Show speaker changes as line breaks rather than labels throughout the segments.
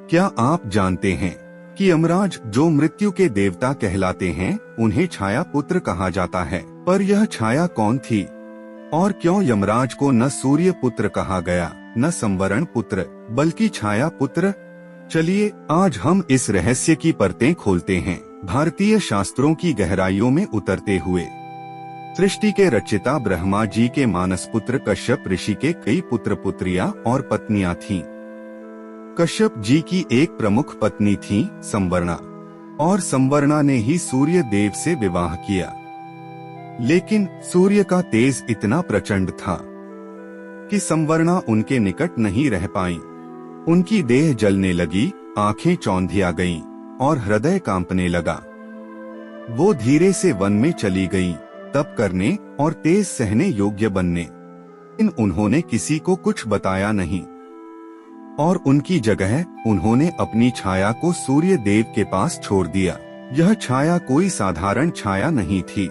क्या आप जानते हैं कि यमराज जो मृत्यु के देवता कहलाते हैं उन्हें छाया पुत्र कहा जाता है। पर यह छाया कौन थी और क्यों यमराज को न सूर्य पुत्र कहा गया न संवरण पुत्र बल्कि छाया पुत्र? चलिए आज हम इस रहस्य की परतें खोलते हैं, भारतीय शास्त्रों की गहराइयों में उतरते हुए। सृष्टि के रचिता ब्रह्मा जी के मानस पुत्र कश्यप ऋषि के कई पुत्र पुत्रियां और पत्नियां थीं। कश्यप जी की एक प्रमुख पत्नी थी संवर्णा, और संवर्णा ने ही सूर्य देव से विवाह किया। लेकिन सूर्य का तेज इतना प्रचंड था कि संवर्णा उनके निकट नहीं रह पाई। उनकी देह जलने लगी, आंखें चौंधिया गईं और हृदय कांपने लगा। वो धीरे से वन में चली गईं, तप करने और तेज सहने योग्य बनने। लेकिन उन्होंने किसी को कुछ बताया नहीं और उनकी जगह उन्होंने अपनी छाया को सूर्य देव के पास छोड़ दिया। यह छाया कोई साधारण छाया नहीं थी।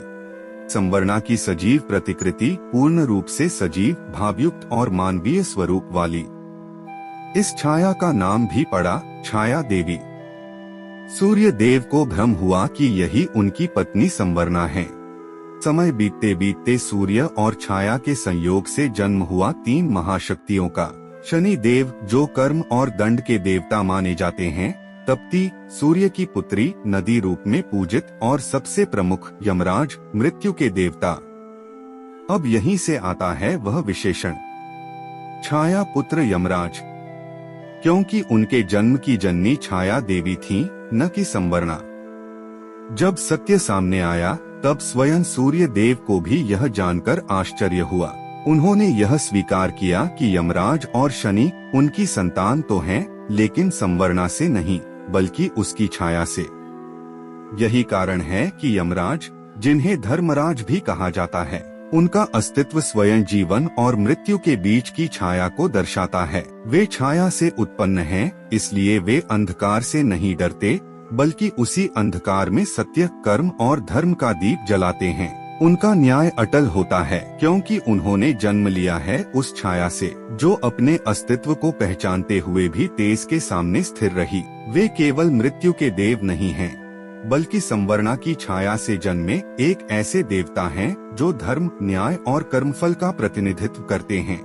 संवर्णा की सजीव प्रतिकृति पूर्ण रूप से सजीव, भावयुक्त और मानवीय स्वरूप वाली। इस छाया का नाम भी पड़ा छाया देवी। सूर्य देव को भ्रम हुआ कि यही उनकी पत्नी संवर्णा है। समय बीतते बीतते सूर्य और छाया के संयोग से जन्म हुआ 3 महाशक्तियों का। शनि देव जो कर्म और दंड के देवता माने जाते हैं, तप्ती सूर्य की पुत्री नदी रूप में पूजित, और सबसे प्रमुख यमराज मृत्यु के देवता। अब यहीं से आता है वह विशेषण छाया पुत्र यमराज, क्योंकि उनके जन्म की जननी छाया देवी थी, न कि संवर्णा। जब सत्य सामने आया तब स्वयं सूर्य देव को भी यह जानकर आश्चर्य हुआ। उन्होंने यह स्वीकार किया कि यमराज और शनि उनकी संतान तो हैं, लेकिन संवर्णा से नहीं बल्कि उसकी छाया से। यही कारण है कि यमराज, जिन्हें धर्मराज भी कहा जाता है, उनका अस्तित्व स्वयं जीवन और मृत्यु के बीच की छाया को दर्शाता है। वे छाया से उत्पन्न हैं, इसलिए वे अंधकार से नहीं डरते, बल्कि उसी अंधकार में सत्य, कर्म और धर्म का दीप जलाते हैं। उनका न्याय अटल होता है, क्योंकि उन्होंने जन्म लिया है उस छाया से जो अपने अस्तित्व को पहचानते हुए भी तेज के सामने स्थिर रही। वे केवल मृत्यु के देव नहीं हैं, बल्कि संवर्णा की छाया से जन्मे एक ऐसे देवता हैं जो धर्म, न्याय और कर्मफल का प्रतिनिधित्व करते हैं।